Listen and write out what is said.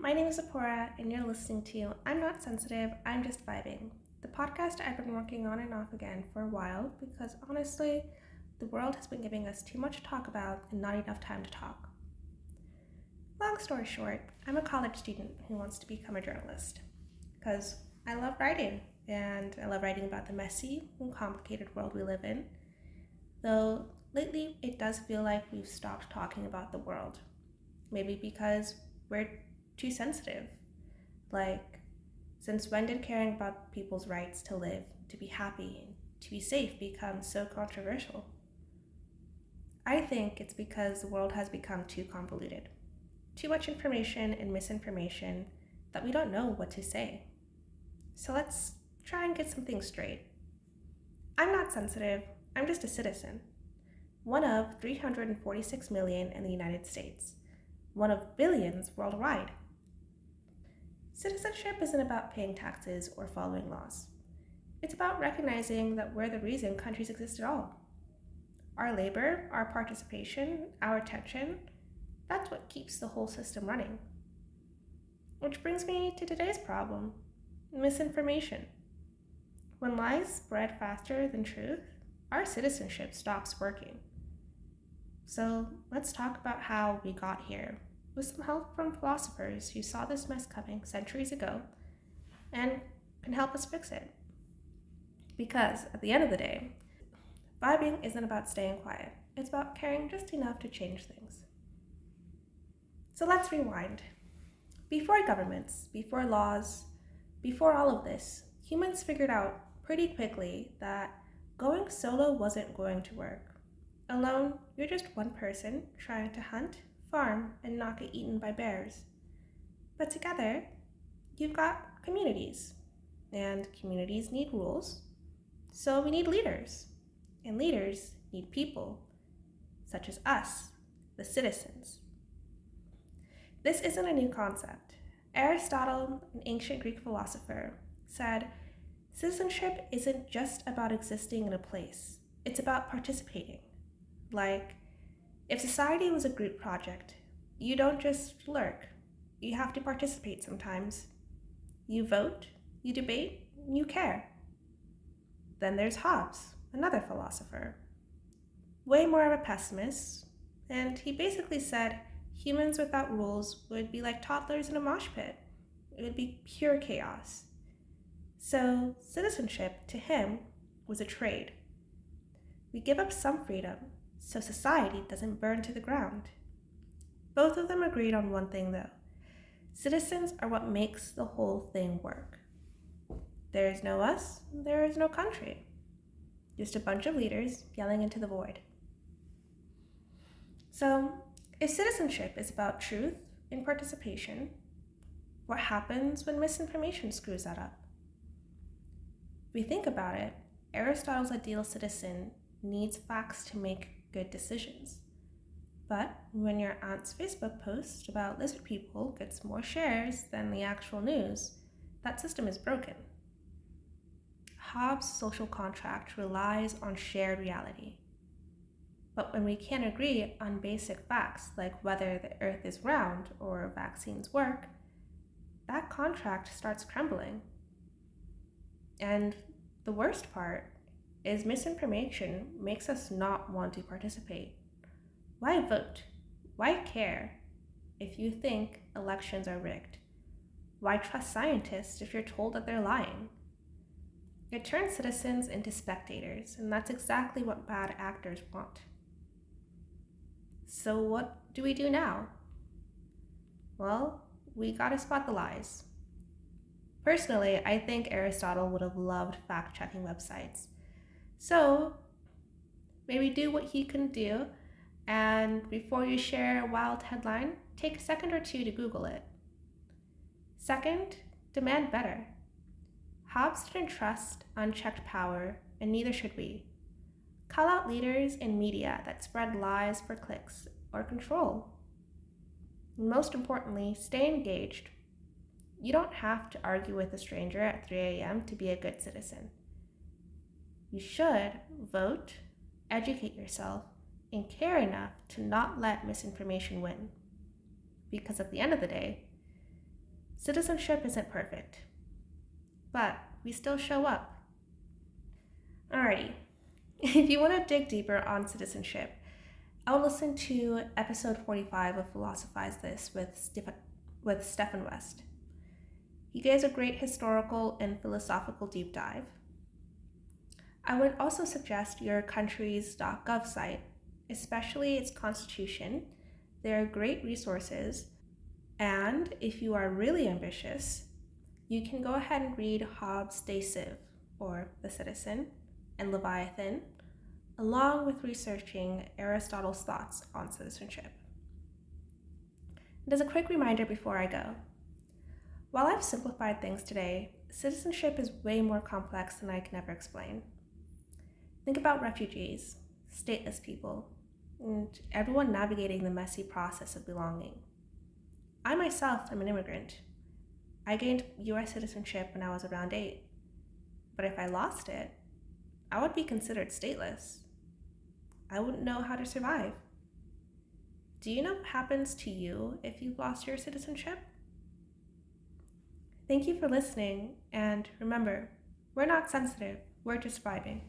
My name is Zipporah, and you're listening to I'm Not Sensitive, I'm Just Vibing, the podcast I've been working on and off again for a while because honestly, the world has been giving us too much to talk about and not enough time to talk. Long story short, I'm a college student who wants to become a journalist because I love writing, and I love writing about the messy and complicated world we live in, though lately it does feel like we've stopped talking about the world. Maybe because we're too sensitive. Like, since when did caring about people's rights to live, to be happy, and to be safe become so controversial? I think it's because the world has become too convoluted. Too much information and misinformation that we don't know what to say. So let's try and get some things straight. I'm not sensitive, I'm just a citizen. One of 346 million in the United States. One of billions worldwide. Citizenship isn't about paying taxes or following laws. It's about recognizing that we're the reason countries exist at all. Our labor, our participation, our attention, that's what keeps the whole system running. Which brings me to today's problem, misinformation. When lies spread faster than truth, our citizenship stops working. So let's talk about how we got here, with some help from philosophers who saw this mess coming centuries ago and can help us fix it. Because at the end of the day, vibing isn't about staying quiet, it's about caring just enough to change things. So let's rewind. Before governments, before laws, before all of this, humans figured out pretty quickly that going solo wasn't going to work. Alone, you're just one person trying to hunt, farm, and not get eaten by bears. But together, you've got communities, and communities need rules, so we need leaders, and leaders need people, such as us, the citizens. This isn't a new concept. Aristotle, an ancient Greek philosopher, said, citizenship isn't just about existing in a place, it's about participating. Like, if society was a group project, you don't just lurk. You have to participate sometimes. You vote, you debate, you care. Then there's Hobbes, another philosopher. Way more of a pessimist, and he basically said humans without rules would be like toddlers in a mosh pit. It would be pure chaos. So citizenship, to him, was a trade. We give up some freedom so society doesn't burn to the ground. Both of them agreed on one thing though. Citizens are what makes the whole thing work. There is no us, there is no country. Just a bunch of leaders yelling into the void. So, if citizenship is about truth and participation, what happens when misinformation screws that up? If we think about it, Aristotle's ideal citizen needs facts to make good decisions. But when your aunt's Facebook post about lizard people gets more shares than the actual news, that system is broken. Hobbes' social contract relies on shared reality. But when we can't agree on basic facts like whether the earth is round or vaccines work, that contract starts crumbling. And the worst part is misinformation makes us not want to participate. Why vote? Why care if you think elections are rigged? Why trust scientists if you're told that they're lying? It turns citizens into spectators, and that's exactly what bad actors want. So what do we do now? Well, we gotta spot the lies. Personally, I think Aristotle would have loved fact-checking websites. So maybe do what he can do, and before you share a wild headline, take a second or two to Google it. Second, demand better. Hobbes didn't trust unchecked power, and neither should we. Call out leaders in media that spread lies for clicks or control. And most importantly, stay engaged. You don't have to argue with a stranger at 3 a.m. to be a good citizen. You should vote, educate yourself, and care enough to not let misinformation win. Because at the end of the day, Citizenship isn't perfect, but we still show up. Alrighty, if you want to dig deeper on citizenship, I'll listen to episode 45 of Philosophize This with Stephen West. He gives a great historical and philosophical deep dive. I would also suggest your country's .gov site, especially its constitution. There are great resources, and if you are really ambitious, you can go ahead and read Hobbes' De Cive, or The Citizen, and Leviathan, along with researching Aristotle's thoughts on citizenship. And as a quick reminder before I go, while I've simplified things today, citizenship is way more complex than I can ever explain. Think about refugees, stateless people, and everyone navigating the messy process of belonging. I myself am an immigrant. I gained US citizenship when I was around 8, but if I lost it, I would be considered stateless. I wouldn't know how to survive. Do you know what happens to you if you've lost your citizenship? Thank you for listening, and remember, we're not sensitive, we're just vibing.